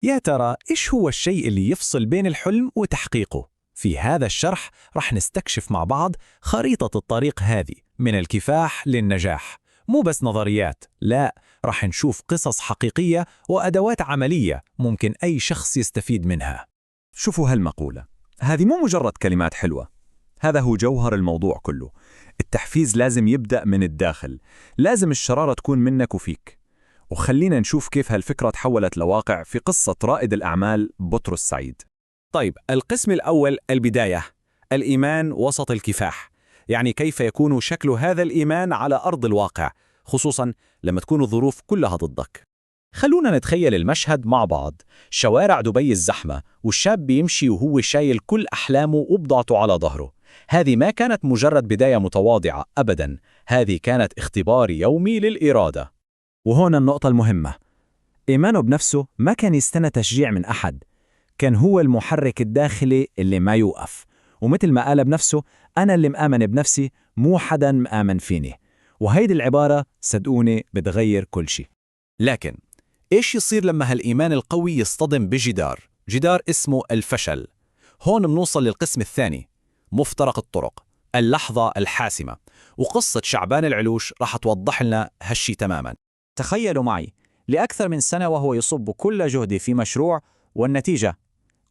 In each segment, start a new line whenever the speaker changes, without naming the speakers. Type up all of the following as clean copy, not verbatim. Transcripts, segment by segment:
يا ترى إيش هو الشيء اللي يفصل بين الحلم وتحقيقه؟ في هذا الشرح رح نستكشف مع بعض خريطة الطريق هذه من الكفاح للنجاح. مو بس نظريات، لا، رح نشوف قصص حقيقية وأدوات عملية ممكن أي شخص يستفيد منها.
شوفوا هالمقولة، هذه مو مجرد كلمات حلوة، هذا هو جوهر الموضوع كله. التحفيز لازم يبدأ من الداخل، لازم الشرارة تكون منك وفيك. وخلينا نشوف كيف هالفكرة تحولت لواقع في قصة رائد الأعمال بطرس سعيد.
طيب، القسم الأول البداية، الإيمان وسط الكفاح. يعني كيف يكون شكل هذا الإيمان على أرض الواقع، خصوصاً لما تكون الظروف كلها ضدك. خلونا نتخيل المشهد مع بعض. شوارع دبي الزحمة، والشاب بيمشي وهو شايل كل أحلامه وبضعته على ظهره. هذه ما كانت مجرد بداية متواضعة أبداً، هذه كانت اختبار يومي للإرادة. وهنا النقطة المهمة، إيمانه بنفسه ما كان يستنى تشجيع من أحد، كان هو المحرك الداخلي اللي ما يوقف. ومثل ما قال بنفسه: أنا اللي مآمن بنفسي، مو حدا مآمن فيني. وهيدي العبارة صدقوني بتغير كل شيء. لكن إيش يصير لما هالإيمان القوي يصطدم جدار اسمه الفشل؟ هون بنوصل للقسم الثاني، مفترق الطرق، اللحظة الحاسمة. وقصة شعبان العلوش راح توضح لنا هالشي تماما.
تخيلوا معي، لأكثر من سنة وهو يصب كل جهده في مشروع، والنتيجة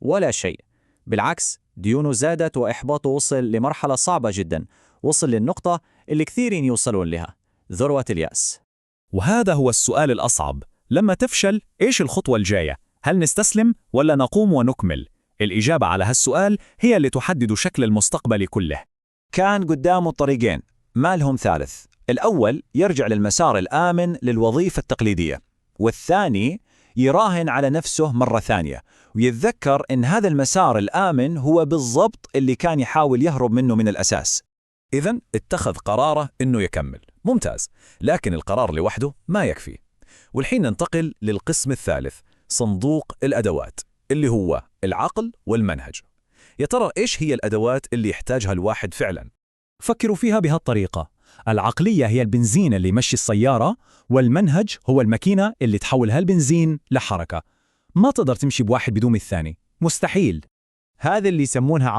ولا شيء. بالعكس، ديونه زادت وإحباطه وصل لمرحلة صعبة جدا، وصل للنقطة اللي كثيرين يوصلون لها، ذروة اليأس.
وهذا هو السؤال الأصعب، لما تفشل إيش الخطوة الجاية؟ هل نستسلم ولا نقوم ونكمل؟ الإجابة على هالسؤال هي اللي تحدد شكل المستقبل كله.
كان قدامه طريقين، ما لهم ثالث. الأول يرجع للمسار الآمن للوظيفة التقليدية، والثاني يراهن على نفسه مرة ثانية ويتذكر إن هذا المسار الآمن هو بالضبط اللي كان يحاول يهرب منه من الأساس.
إذن اتخذ قراره إنه يكمل. ممتاز، لكن القرار لوحده ما يكفي. والحين ننتقل للقسم الثالث، صندوق الأدوات، اللي هو العقل والمنهج. يا ترى إيش هي الأدوات اللي يحتاجها الواحد فعلا؟ فكروا فيها بهالطريقة، العقلية هي البنزين اللي يمشي السيارة، والمنهج هو الماكينة اللي تحول هالبنزين لحركة. ما تقدر تمشي بواحد بدون الثاني، مستحيل. هذا اللي يسمونها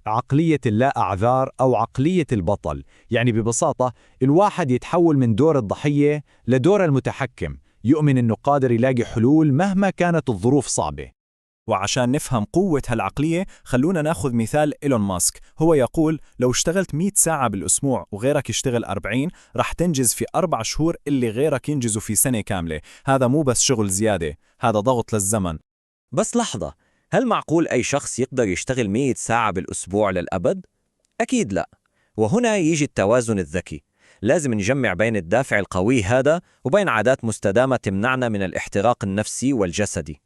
عقلية اللا أعذار أو عقلية البطل. يعني ببساطة الواحد يتحول من دور الضحية لدور المتحكم، يؤمن أنه قادر يلاقي حلول مهما كانت الظروف صعبة.
وعشان نفهم قوة هالعقلية خلونا ناخذ مثال إيلون ماسك. هو يقول لو اشتغلت 100 ساعة بالأسبوع وغيرك يشتغل 40 رح تنجز في 4 شهور اللي غيرك ينجزوا في سنة كاملة. هذا مو بس شغل زيادة، هذا ضغط للزمن.
بس لحظة، هل معقول أي شخص يقدر يشتغل 100 ساعة بالأسبوع للأبد؟ أكيد لا. وهنا يجي التوازن الذكي. لازم نجمع بين الدافع القوي هذا وبين عادات مستدامة تمنعنا من الاحتراق النفسي والجسدي.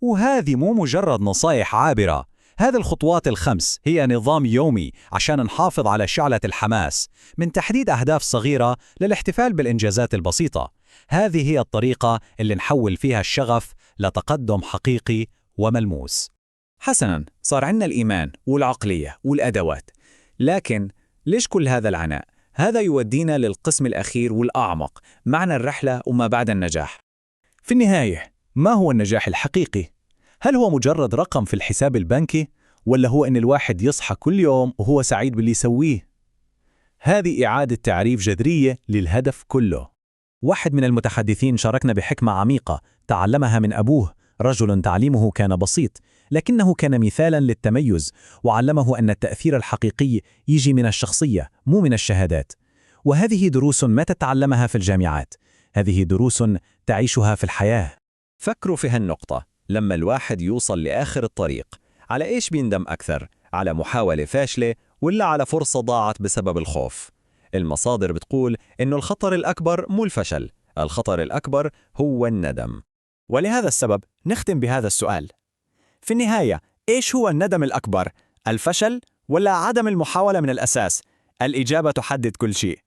وهذه مو مجرد نصائح عابرة، هذه الخطوات الخمس هي نظام يومي عشان نحافظ على شعلة الحماس، من تحديد أهداف صغيرة للاحتفال بالإنجازات البسيطة. هذه هي الطريقة اللي نحول فيها الشغف لتقدم حقيقي وملموس. حسناً، صار عندنا الإيمان والعقلية والأدوات، لكن ليش كل هذا العناء؟ هذا يودينا للقسم الأخير والأعمق، معنى الرحلة وما بعد النجاح. في النهاية، ما هو النجاح الحقيقي؟ هل هو مجرد رقم في الحساب البنكي؟ ولا هو أن الواحد يصحى كل يوم وهو سعيد باللي يسويه؟ هذه إعادة تعريف جذرية للهدف كله. واحد من المتحدثين شاركنا بحكمة عميقة تعلمها من أبوه، رجل تعليمه كان بسيط لكنه كان مثالا للتميز، وعلمه أن التأثير الحقيقي يجي من الشخصية مو من الشهادات. وهذه دروس ما تتعلمها في الجامعات، هذه دروس تعيشها في الحياة.
فكروا في هالنقطة، لما الواحد يوصل لآخر الطريق، على إيش بيندم أكثر؟ على محاولة فاشلة ولا على فرصة ضاعت بسبب الخوف؟ المصادر بتقول إنه الخطر الأكبر مو الفشل، الخطر الأكبر هو الندم. ولهذا السبب نختم بهذا السؤال: في النهاية إيش هو الندم الأكبر؟ الفشل ولا عدم المحاولة من الأساس؟ الإجابة تحدد كل شيء.